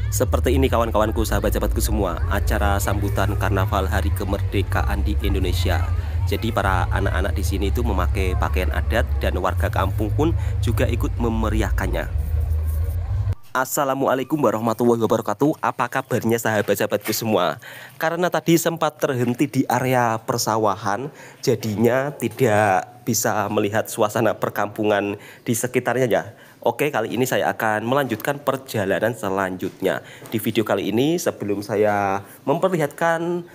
Seperti ini kawan-kawanku, sahabat-sahabatku semua, acara sambutan Karnaval Hari Kemerdekaan di Indonesia. Jadi para anak-anak di sini itu memakai pakaian adat dan warga kampung pun juga ikut memeriahkannya. Assalamualaikum warahmatullahi wabarakatuh. Apa kabarnya sahabat-sahabatku semua? Karena tadi sempat terhenti di area persawahan, jadinya tidak bisa melihat suasana perkampungan di sekitarnya ya. Oke, kali ini saya akan melanjutkan perjalanan selanjutnya. Di video kali ini sebelum saya memperlihatkan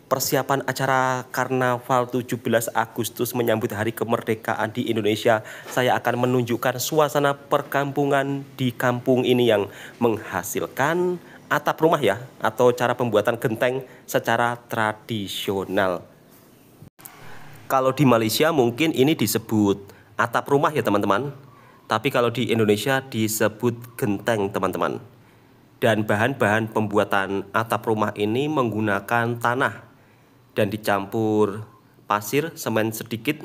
persiapan acara Karnaval 17 Agustus menyambut Hari Kemerdekaan di Indonesia, saya akan menunjukkan suasana perkampungan di kampung ini yang menghasilkan atap rumah ya, atau cara pembuatan genteng secara tradisional. Kalau di Malaysia mungkin ini disebut atap rumah ya teman-teman, tapi kalau di Indonesia disebut genteng teman-teman. Dan bahan-bahan pembuatan atap rumah ini menggunakan tanah dan dicampur pasir, semen sedikit,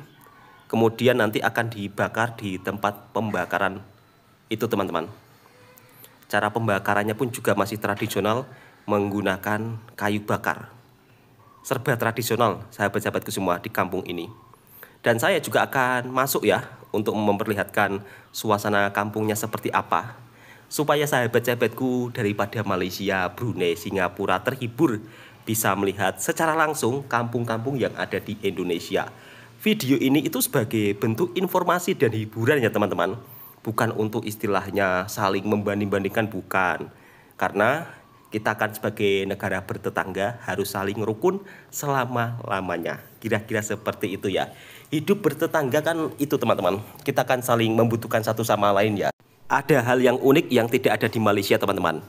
kemudian nanti akan dibakar di tempat pembakaran itu teman-teman. Cara pembakarannya pun juga masih tradisional, menggunakan kayu bakar. Serba tradisional sahabat-sahabatku semua di kampung ini. Dan saya juga akan masuk ya untuk memperlihatkan suasana kampungnya seperti apa, supaya sahabat-sahabatku daripada Malaysia, Brunei, Singapura terhibur bisa melihat secara langsung kampung-kampung yang ada di Indonesia. Video ini itu sebagai bentuk informasi dan hiburan ya teman-teman, bukan untuk istilahnya saling membanding-bandingkan, bukan. Karena kita kan sebagai negara bertetangga harus saling rukun selama-lamanya. Kira-kira seperti itu ya. Hidup bertetangga kan itu teman-teman. Kita kan saling membutuhkan satu sama lain ya. Ada hal yang unik yang tidak ada di Malaysia teman-teman.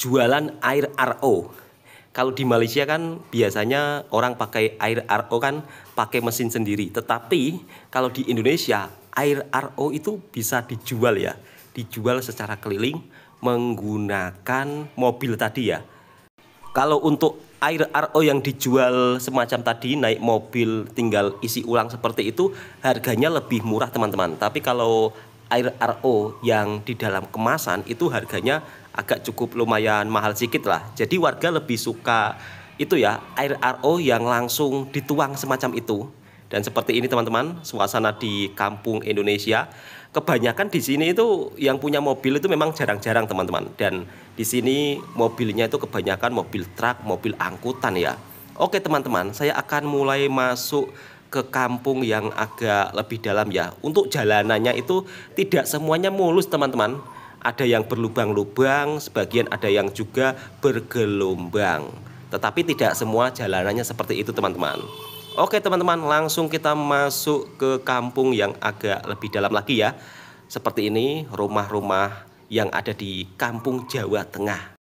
Jualan air RO. Kalau di Malaysia kan biasanya orang pakai air RO kan pakai mesin sendiri. Tetapi kalau di Indonesia air RO itu bisa dijual ya. Dijual secara keliling menggunakan mobil tadi ya. Kalau untuk air RO yang dijual semacam tadi, naik mobil tinggal isi ulang seperti itu, harganya lebih murah teman-teman. Tapi kalau air RO yang di dalam kemasan itu harganya agak cukup lumayan mahal sedikit lah. Jadi warga lebih suka itu ya, air RO yang langsung dituang semacam itu. Dan seperti ini teman-teman, suasana di kampung Indonesia. Kebanyakan di sini itu yang punya mobil itu memang jarang-jarang teman-teman. Dan di sini mobilnya itu kebanyakan mobil truk, mobil angkutan ya. Oke teman-teman, saya akan mulai masuk ke kampung yang agak lebih dalam ya. Untuk jalanannya itu tidak semuanya mulus teman-teman. Ada yang berlubang-lubang, sebagian ada yang juga bergelombang. Tetapi tidak semua jalanannya seperti itu teman-teman. Oke teman-teman, langsung kita masuk ke kampung yang agak lebih dalam lagi ya. Seperti ini rumah-rumah yang ada di kampung Jawa Tengah.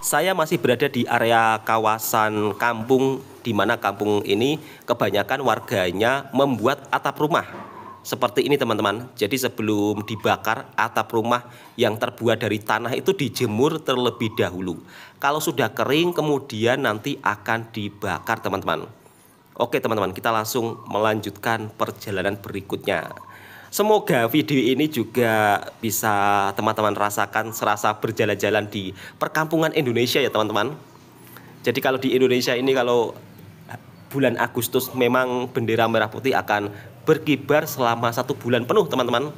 Saya masih berada di area kawasan kampung, di mana kampung ini kebanyakan warganya membuat atap rumah. Seperti ini teman-teman. Jadi sebelum dibakar, atap rumah yang terbuat dari tanah itu dijemur terlebih dahulu. Kalau sudah kering kemudian nanti akan dibakar teman-teman. Oke teman-teman, kita langsung melanjutkan perjalanan berikutnya. Semoga video ini juga bisa teman-teman rasakan serasa berjalan-jalan di perkampungan Indonesia ya teman-teman. Jadi kalau di Indonesia ini kalau bulan Agustus memang bendera merah putih akan berkibar selama 1 bulan penuh teman-teman.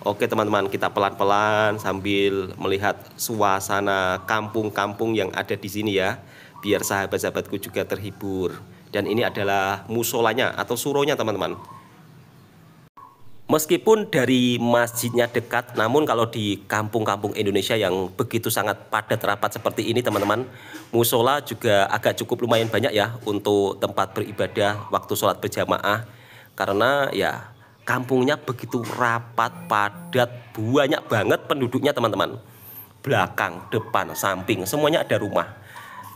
Oke teman-teman, kita pelan-pelan sambil melihat suasana kampung-kampung yang ada di sini ya, biar sahabat-sahabatku juga terhibur. Dan ini adalah musolanya atau suronya teman-teman. Meskipun dari masjidnya dekat, namun kalau di kampung-kampung Indonesia yang begitu sangat padat rapat seperti ini teman-teman, musola juga agak cukup lumayan banyak ya untuk tempat beribadah waktu sholat berjamaah. Karena ya kampungnya begitu rapat, padat, banyak banget penduduknya teman-teman. Belakang, depan, samping, semuanya ada rumah.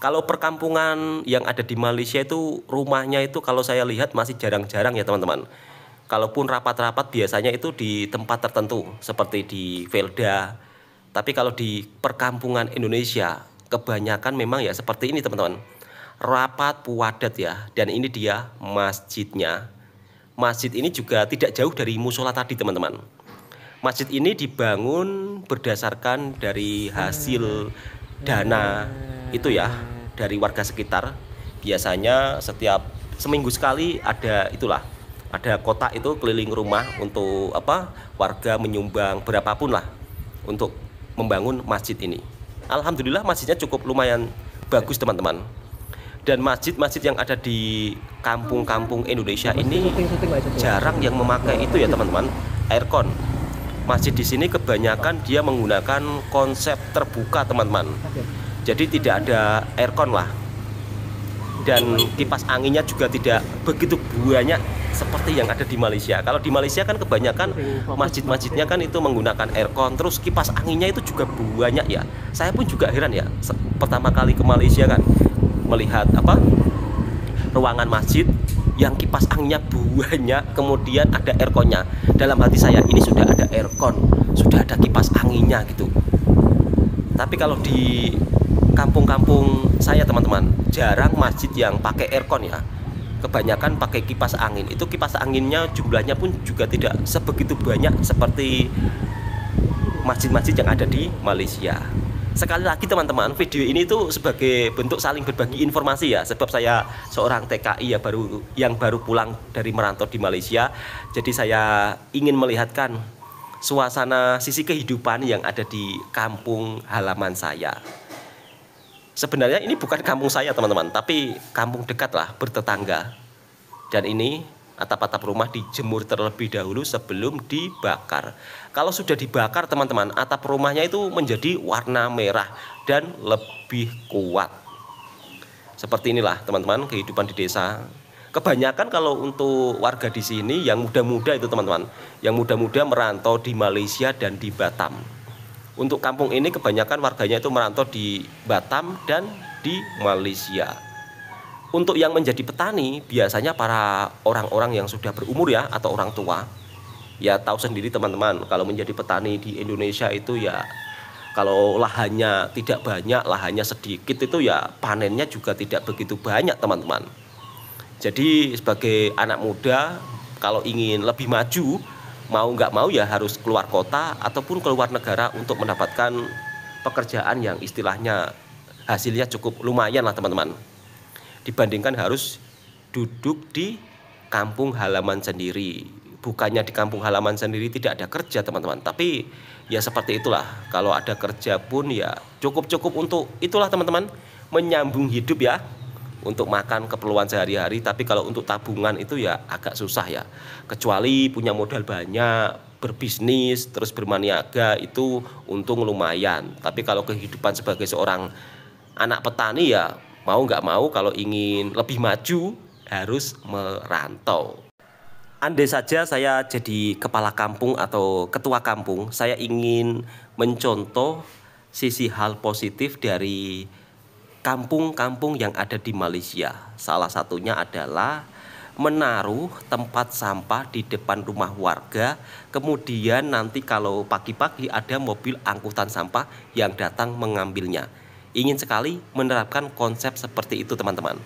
Kalau perkampungan yang ada di Malaysia itu rumahnya itu kalau saya lihat masih jarang-jarang ya teman-teman. Kalaupun rapat-rapat biasanya itu di tempat tertentu seperti di Velda. Tapi kalau di perkampungan Indonesia kebanyakan memang ya seperti ini teman-teman. Rapat padat ya. Dan ini dia masjidnya. Masjid ini juga tidak jauh dari musola tadi teman-teman. Masjid ini dibangun berdasarkan dari hasil dana itu ya dari warga sekitar. Biasanya setiap seminggu sekali ada kotak itu keliling rumah untuk warga menyumbang berapapun lah untuk membangun masjid ini. Alhamdulillah masjidnya cukup lumayan bagus teman-teman. Dan masjid-masjid yang ada di kampung-kampung Indonesia ini jarang yang memakai itu ya teman-teman, aircon. Masjid di sini kebanyakan dia menggunakan konsep terbuka teman-teman. Jadi tidak ada aircon lah. Dan kipas anginnya juga tidak begitu banyak seperti yang ada di Malaysia. Kalau di Malaysia kan kebanyakan masjid-masjidnya kan itu menggunakan aircon, terus kipas anginnya itu juga banyak ya. Saya pun juga heran ya, pertama kali ke Malaysia kan melihat ruangan masjid yang kipas anginnya banyak, kemudian ada airconnya. Dalam hati saya, ini sudah ada aircon, sudah ada kipas anginnya gitu. Tapi kalau di kampung-kampung saya teman-teman, jarang masjid yang pakai aircon ya. Kebanyakan pakai kipas angin. Itu kipas anginnya jumlahnya pun juga tidak sebegitu banyak seperti masjid-masjid yang ada di Malaysia. Sekali lagi teman-teman, video ini tuh sebagai bentuk saling berbagi informasi ya. Sebab saya seorang TKI yang baru pulang dari merantau di Malaysia. Jadi saya ingin melihatkan suasana sisi kehidupan yang ada di kampung halaman saya. Sebenarnya ini bukan kampung saya teman-teman, tapi kampung dekat lah, bertetangga. Dan ini atap-atap rumah dijemur terlebih dahulu sebelum dibakar. Kalau sudah dibakar teman-teman, atap rumahnya itu menjadi warna merah dan lebih kuat. Seperti inilah teman-teman kehidupan di desa. Kebanyakan kalau untuk warga di sini yang muda-muda itu teman-teman, yang muda-muda merantau di Malaysia dan di Batam. Untuk kampung ini kebanyakan warganya itu merantau di Batam dan di Malaysia. Untuk yang menjadi petani biasanya para orang-orang yang sudah berumur ya, atau orang tua. Ya tahu sendiri teman-teman, kalau menjadi petani di Indonesia itu ya, kalau lahannya tidak banyak, lahannya sedikit itu ya panennya juga tidak begitu banyak teman-teman. Jadi sebagai anak muda kalau ingin lebih maju, mau nggak mau ya harus keluar kota ataupun keluar negara untuk mendapatkan pekerjaan yang istilahnya hasilnya cukup lumayan lah teman-teman. Dibandingkan harus duduk di kampung halaman sendiri. Bukannya di kampung halaman sendiri tidak ada kerja teman-teman, tapi ya seperti itulah. Kalau ada kerja pun ya cukup-cukup untuk itulah teman-teman, menyambung hidup ya, untuk makan keperluan sehari-hari. Tapi kalau untuk tabungan itu ya agak susah ya, kecuali punya modal banyak, berbisnis terus bermaniaga, itu untung lumayan. Tapi kalau kehidupan sebagai seorang anak petani ya mau nggak mau, kalau ingin lebih maju harus merantau. Andai saja saya jadi kepala kampung atau ketua kampung, saya ingin mencontoh sisi hal positif dari kampung-kampung yang ada di Malaysia. Salah satunya adalah menaruh tempat sampah di depan rumah warga. Kemudian nanti kalau pagi-pagi ada mobil angkutan sampah yang datang mengambilnya. Ingin sekali menerapkan konsep seperti itu teman-teman.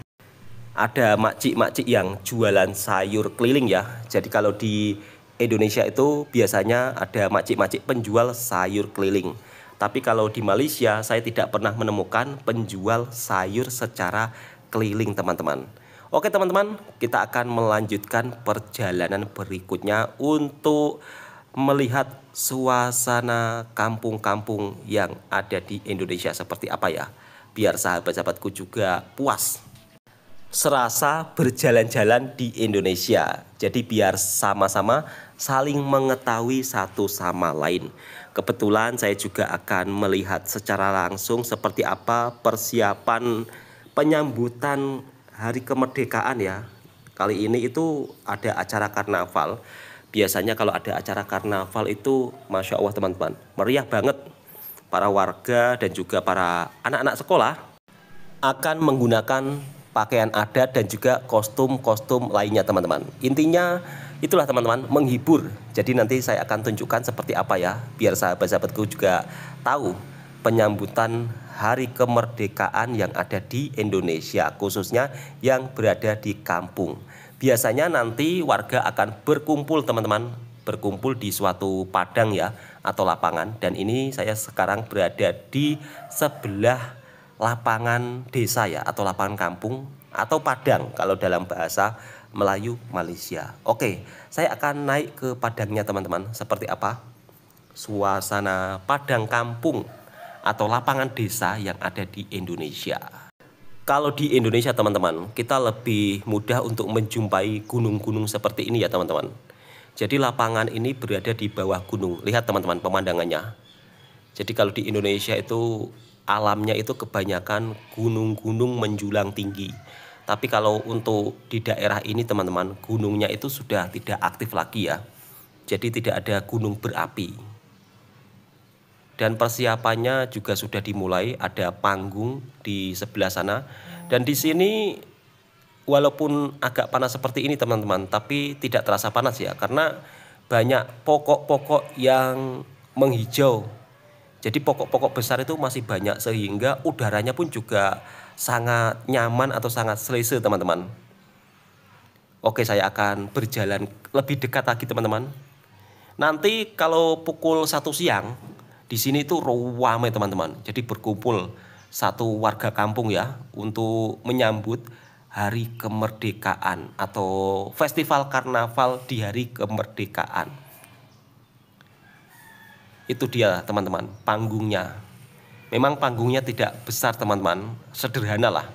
Ada makcik-makcik yang jualan sayur keliling ya. Jadi kalau di Indonesia itu biasanya ada makcik-makcik penjual sayur keliling. Tapi kalau di Malaysia saya tidak pernah menemukan penjual sayur secara keliling teman-teman. Oke teman-teman, kita akan melanjutkan perjalanan berikutnya untuk melihat suasana kampung-kampung yang ada di Indonesia seperti apa ya. Biar sahabat-sahabatku juga puas serasa berjalan-jalan di Indonesia. Jadi biar sama-sama saling mengetahui satu sama lain. Kebetulan saya juga akan melihat secara langsung seperti apa persiapan penyambutan hari kemerdekaan ya. Kali ini itu ada acara karnaval. Biasanya kalau ada acara karnaval itu Masya Allah teman-teman, meriah banget. Para warga dan juga para anak-anak sekolah akan menggunakan pakaian adat dan juga kostum-kostum lainnya teman-teman. Intinya itulah teman-teman, menghibur. Jadi nanti saya akan tunjukkan seperti apa ya, biar sahabat-sahabatku juga tahu penyambutan hari kemerdekaan yang ada di Indonesia, khususnya yang berada di kampung. Biasanya nanti warga akan berkumpul teman-teman berkumpul di suatu padang ya atau lapangan, dan ini saya sekarang berada di sebelah lapangan desa ya atau lapangan kampung atau padang kalau dalam bahasa Melayu Malaysia. Oke, saya akan naik ke padangnya teman-teman. Seperti apa suasana padang kampung atau lapangan desa yang ada di Indonesia. Kalau di Indonesia teman-teman, kita lebih mudah untuk menjumpai gunung-gunung seperti ini ya teman-teman. Jadi lapangan ini berada di bawah gunung. Lihat teman-teman pemandangannya. Jadi kalau di Indonesia itu alamnya itu kebanyakan gunung-gunung menjulang tinggi. Tapi kalau untuk di daerah ini teman-teman, gunungnya itu sudah tidak aktif lagi ya. Jadi tidak ada gunung berapi. Dan persiapannya juga sudah dimulai, ada panggung di sebelah sana. Dan di sini walaupun agak panas seperti ini teman-teman, tapi tidak terasa panas ya, karena banyak pokok-pokok yang menghijau. Jadi pokok-pokok besar itu masih banyak sehingga udaranya pun juga sangat nyaman atau sangat selesa teman-teman. Oke, saya akan berjalan lebih dekat lagi teman-teman. Nanti kalau pukul 1 siang di sini itu ramai teman-teman. Jadi berkumpul satu warga kampung ya untuk menyambut Hari Kemerdekaan atau Festival Karnaval di Hari Kemerdekaan. Itu dia teman-teman panggungnya. Memang panggungnya tidak besar teman-teman, sederhana lah.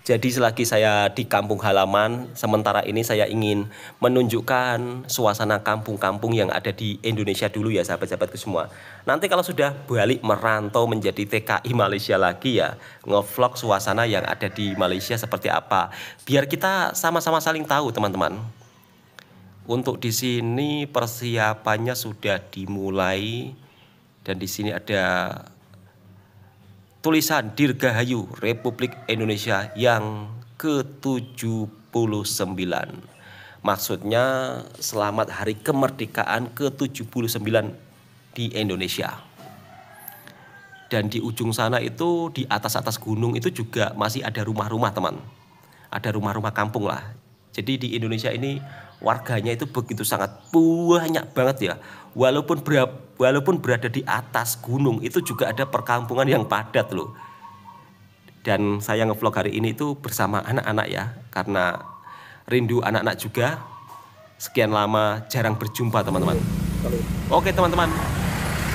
Jadi selagi saya di kampung halaman, sementara ini saya ingin menunjukkan suasana kampung-kampung yang ada di Indonesia dulu ya sahabat-sahabatku semua. Nanti kalau sudah balik merantau menjadi TKI Malaysia lagi ya, ngevlog suasana yang ada di Malaysia seperti apa. Biar kita sama-sama saling tahu teman-teman. Untuk di sini persiapannya sudah dimulai dan di sini ada tulisan Dirgahayu Republik Indonesia yang ke-79. Maksudnya selamat Hari Kemerdekaan ke-79 di Indonesia. Dan di ujung sana itu di atas-atas gunung itu juga masih ada rumah-rumah teman. Ada rumah-rumah kampung lah. Jadi di Indonesia ini warganya itu begitu sangat banyak banget ya. Walaupun berada di atas gunung itu juga ada perkampungan yang padat loh. Dan saya ngevlog hari ini itu bersama anak-anak ya, karena rindu anak-anak juga. Sekian lama jarang berjumpa teman-teman. Oke teman-teman,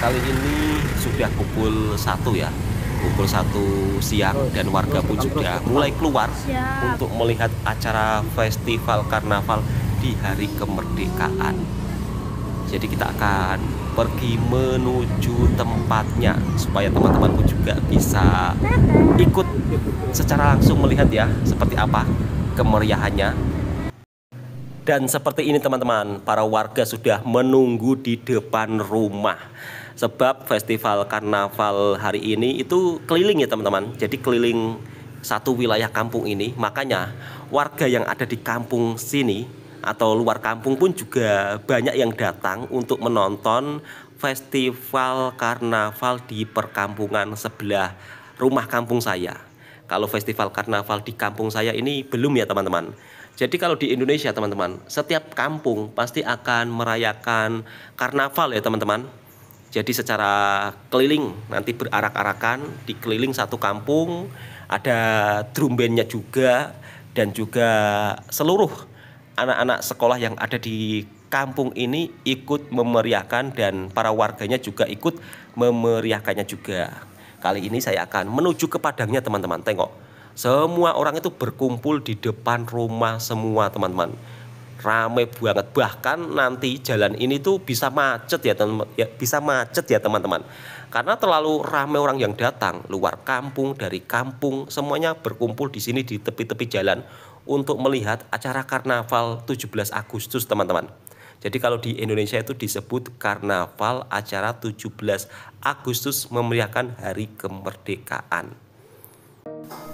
kali ini sudah pukul 1 ya, pukul 1 siang dan warga pun sudah mulai keluar untuk melihat acara festival karnaval di Hari Kemerdekaan. Jadi kita akan pergi menuju tempatnya supaya teman-teman pun juga bisa ikut secara langsung melihat ya seperti apa kemeriahannya. Dan seperti ini teman-teman, para warga sudah menunggu di depan rumah. Sebab festival karnaval hari ini itu keliling ya teman-teman. Jadi keliling satu wilayah kampung ini. Makanya warga yang ada di kampung sini atau luar kampung pun juga banyak yang datang untuk menonton festival karnaval di perkampungan sebelah rumah kampung saya. Kalau festival karnaval di kampung saya ini belum ya teman-teman. Jadi kalau di Indonesia teman-teman, setiap kampung pasti akan merayakan karnaval ya teman-teman. Jadi secara keliling nanti berarak-arakan di keliling satu kampung, ada drum bandnya juga, dan juga seluruh anak-anak sekolah yang ada di kampung ini ikut memeriahkan dan para warganya juga ikut memeriahkannya juga. Kali ini saya akan menuju ke padangnya teman-teman. Tengok, semua orang itu berkumpul di depan rumah semua teman-teman. Ramai banget, bahkan nanti jalan ini tuh bisa macet ya teman-teman, bisa macet ya teman-teman. Karena terlalu ramai orang yang datang, luar kampung, dari kampung, semuanya berkumpul di sini di tepi-tepi jalan untuk melihat acara karnaval 17 Agustus teman-teman. Jadi kalau di Indonesia itu disebut karnaval acara 17 Agustus memeriahkan Hari Kemerdekaan.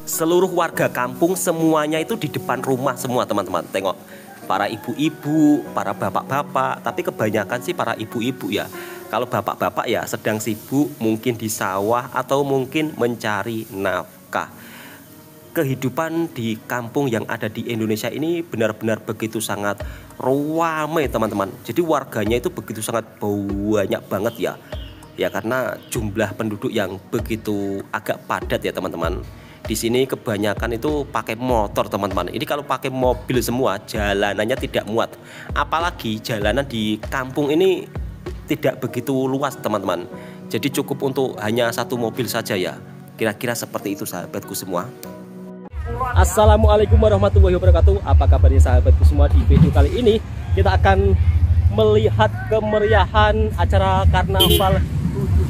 Seluruh warga kampung semuanya itu di depan rumah semua teman-teman. Tengok, para ibu-ibu, para bapak-bapak, tapi kebanyakan sih para ibu-ibu ya. Kalau bapak-bapak ya sedang sibuk mungkin di sawah atau mungkin mencari nafkah. kehidupan di kampung yang ada di Indonesia ini benar-benar begitu sangat ramai teman-teman. Jadi warganya itu begitu sangat banyak banget ya. Ya karena jumlah penduduk yang begitu agak padat ya teman-teman. Di sini kebanyakan itu pakai motor teman-teman. Ini kalau pakai mobil semua jalanannya tidak muat. Apalagi jalanan di kampung ini tidak begitu luas teman-teman. Jadi cukup untuk hanya satu mobil saja ya. Kira-kira seperti itu sahabatku semua. Assalamualaikum warahmatullahi wabarakatuh. Apa kabarnya sahabatku semua? Di video kali ini kita akan melihat kemeriahan acara karnaval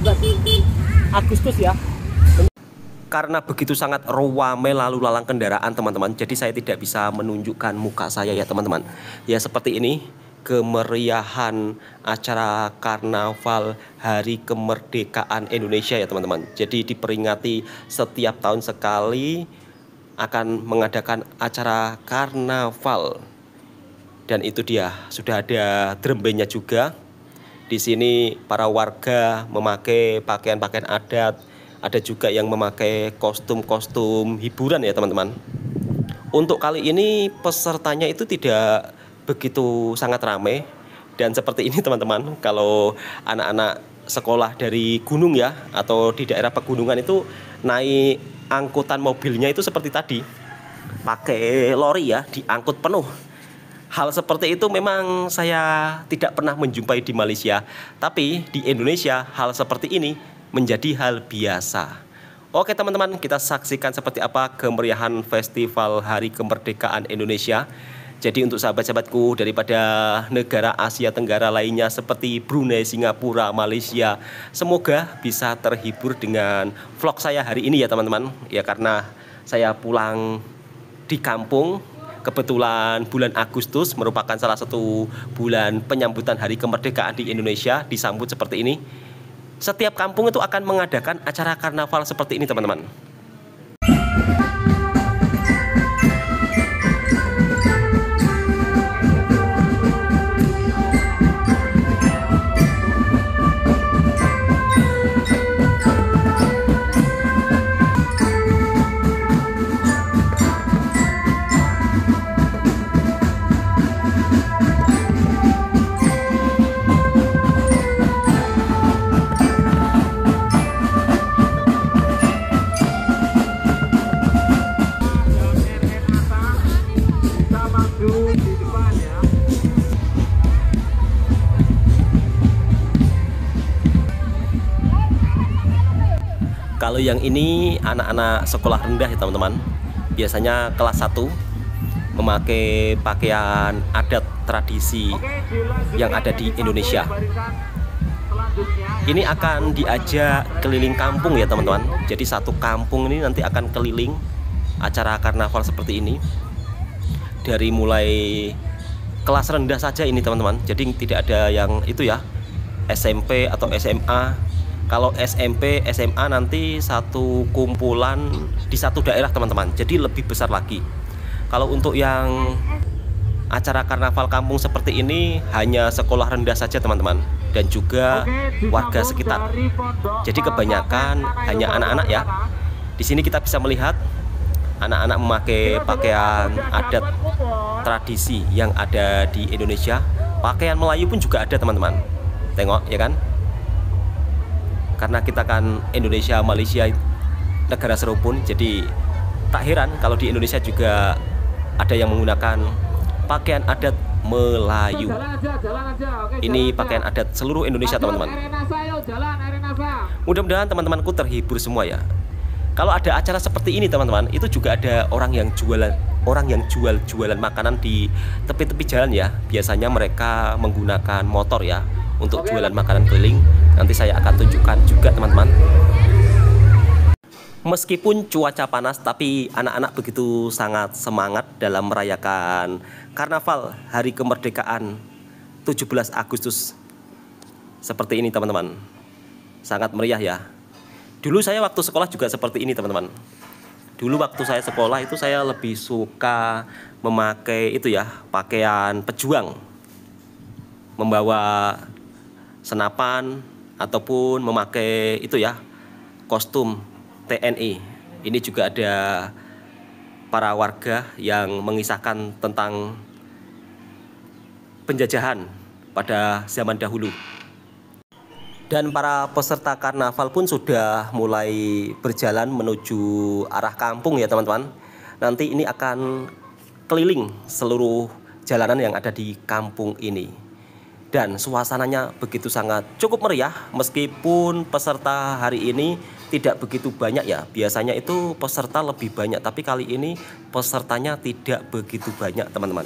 17 Agustus ya. Karena begitu sangat ramai lalu lalang kendaraan teman-teman, jadi saya tidak bisa menunjukkan muka saya ya teman-teman. Ya seperti ini kemeriahan acara karnaval Hari Kemerdekaan Indonesia ya teman-teman. Jadi diperingati setiap tahun sekali akan mengadakan acara karnaval. Dan itu dia, sudah ada drum bandnya juga. Di sini para warga memakai pakaian-pakaian adat. Ada juga yang memakai kostum-kostum hiburan ya teman-teman. Untuk kali ini pesertanya itu tidak begitu sangat ramai. Dan seperti ini teman-teman, kalau anak-anak sekolah dari gunung ya, atau di daerah pegunungan itu naik angkutan mobilnya itu seperti tadi, pakai lori ya, diangkut penuh. Hal seperti itu memang saya tidak pernah menjumpai di Malaysia. Tapi di Indonesia hal seperti ini menjadi hal biasa. Oke teman-teman, kita saksikan seperti apa kemeriahan Festival Hari Kemerdekaan Indonesia. Jadi untuk sahabat-sahabatku daripada negara Asia Tenggara lainnya seperti Brunei, Singapura, Malaysia, semoga bisa terhibur dengan vlog saya hari ini ya teman-teman. Ya karena saya pulang di kampung, kebetulan bulan Agustus merupakan salah satu bulan penyambutan Hari Kemerdekaan di Indonesia, disambut seperti ini. Setiap kampung itu akan mengadakan acara karnaval seperti ini teman-teman. Kalau yang ini anak-anak sekolah rendah ya teman-teman. Biasanya kelas 1 memakai pakaian adat tradisi yang ada di Indonesia. Ini akan diajak keliling kampung ya teman-teman. Jadi satu kampung ini nanti akan keliling acara karnaval seperti ini. Dari mulai kelas rendah saja ini teman-teman. Jadi tidak ada yang itu ya, SMP atau SMA. Kalau SMP, SMA nanti satu kumpulan di satu daerah teman-teman. Jadi lebih besar lagi. Kalau untuk yang acara karnaval kampung seperti ini hanya sekolah rendah saja teman-teman. Dan juga warga sekitar. Jadi kebanyakan hanya anak-anak ya. Di sini kita bisa melihat anak-anak memakai pakaian adat tradisi yang ada di Indonesia. Pakaian Melayu pun juga ada teman-teman. Tengok ya kan. Karena kita kan Indonesia, Malaysia negara serumpun, jadi tak heran kalau di Indonesia juga ada yang menggunakan pakaian adat Melayu. Ini pakaian adat seluruh Indonesia teman-teman. Mudah-mudahan teman-temanku terhibur semua ya. Kalau ada acara seperti ini teman-teman, itu juga ada orang yang jualan makanan di tepi-tepi jalan ya. Biasanya mereka menggunakan motor ya untuk jualan makanan keliling. Nanti saya akan tunjukkan juga teman-teman. Meskipun cuaca panas, tapi anak-anak begitu sangat semangat dalam merayakan karnaval Hari Kemerdekaan 17 Agustus. Seperti ini teman-teman. Sangat meriah ya. Dulu saya waktu sekolah juga seperti ini teman-teman. Dulu waktu saya sekolah itu saya lebih suka memakai itu ya, pakaian pejuang. Membawa senapan ataupun memakai itu ya, kostum TNI. Ini juga ada para warga yang mengisahkan tentang penjajahan pada zaman dahulu. Dan para peserta karnaval pun sudah mulai berjalan menuju arah kampung ya teman-teman. Nanti ini akan keliling seluruh jalanan yang ada di kampung ini. Dan suasananya begitu sangat cukup meriah, meskipun peserta hari ini tidak begitu banyak ya. Biasanya itu peserta lebih banyak, tapi kali ini pesertanya tidak begitu banyak teman-teman.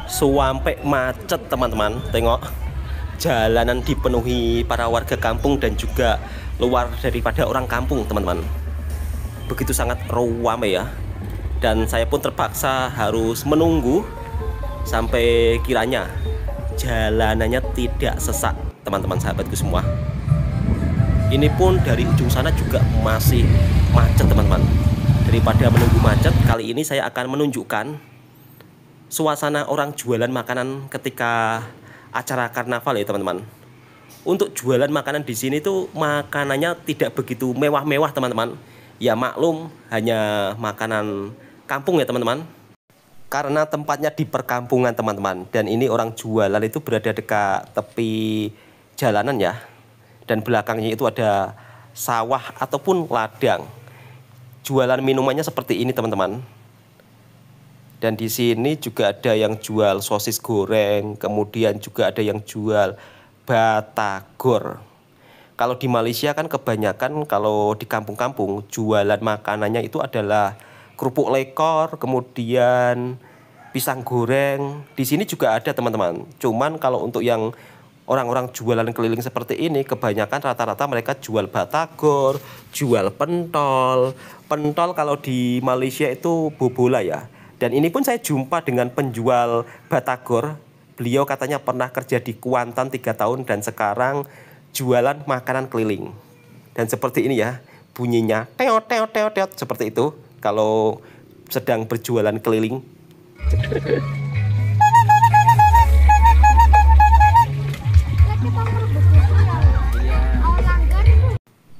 Sampai macet teman-teman, tengok jalanan dipenuhi para warga kampung dan juga luar daripada orang kampung teman-teman. Begitu sangat ramai ya. Dan saya pun terpaksa harus menunggu sampai kiranya jalanannya tidak sesak teman-teman sahabatku semua. Ini pun dari ujung sana juga masih macet teman-teman. Daripada menunggu macet, kali ini saya akan menunjukkan suasana orang jualan makanan ketika acara karnaval ya teman-teman. Untuk jualan makanan di sini tuh makanannya tidak begitu mewah-mewah teman-teman. Ya maklum, hanya makanan kampung ya teman-teman. Karena tempatnya di perkampungan teman-teman. Dan ini orang jualan itu berada dekat tepi jalanan ya. Dan belakangnya itu ada sawah ataupun ladang. Jualan minumannya seperti ini teman-teman. Dan di sini juga ada yang jual sosis goreng, kemudian juga ada yang jual batagor. Kalau di Malaysia kan kebanyakan kalau di kampung-kampung jualan makanannya itu adalah kerupuk lekor, kemudian pisang goreng. Di sini juga ada teman-teman. Cuman kalau untuk yang orang-orang jualan keliling seperti ini, kebanyakan rata-rata mereka jual batagor, jual pentol. Pentol kalau di Malaysia itu bobola ya. Dan ini pun saya jumpa dengan penjual batagor. Beliau katanya pernah kerja di Kuantan 3 tahun dan sekarang jualan makanan keliling. Dan seperti ini ya, bunyinya teot teot teot teot seperti itu kalau sedang berjualan keliling.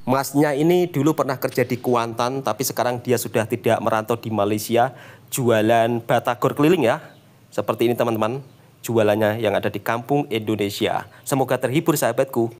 Masnya ini dulu pernah kerja di Kuantan, tapi sekarang dia sudah tidak merantau di Malaysia, jualan batagor keliling ya. Seperti ini teman-teman, jualannya yang ada di kampung Indonesia. Semoga terhibur sahabatku.